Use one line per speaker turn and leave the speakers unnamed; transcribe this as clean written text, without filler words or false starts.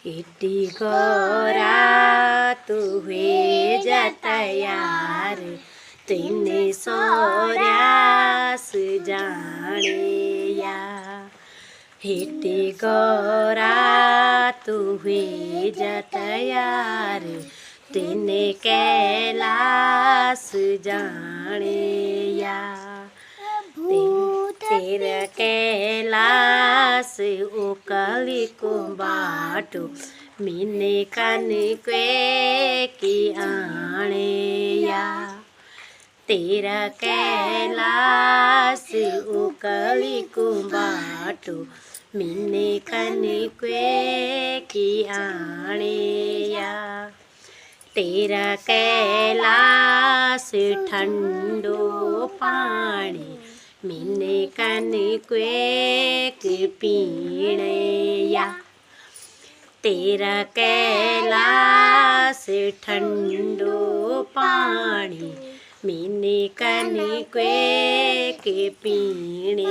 इटी गोरा तू हुए जा तैयार तेने सोर्यास जाने या हिटी गोरा तू हुए जा तैयार तेने कैलाश जाने या तेरा कैलाश उकली को बाटो मीने कन के की आने या तेरा कैलाश उकली को बाटो मीने कन के की आने या तेरा कैलाश ठंडो पानी मीने कन के पीने या तेरा कैलाश ठंडो पानी मीने कन के पीने।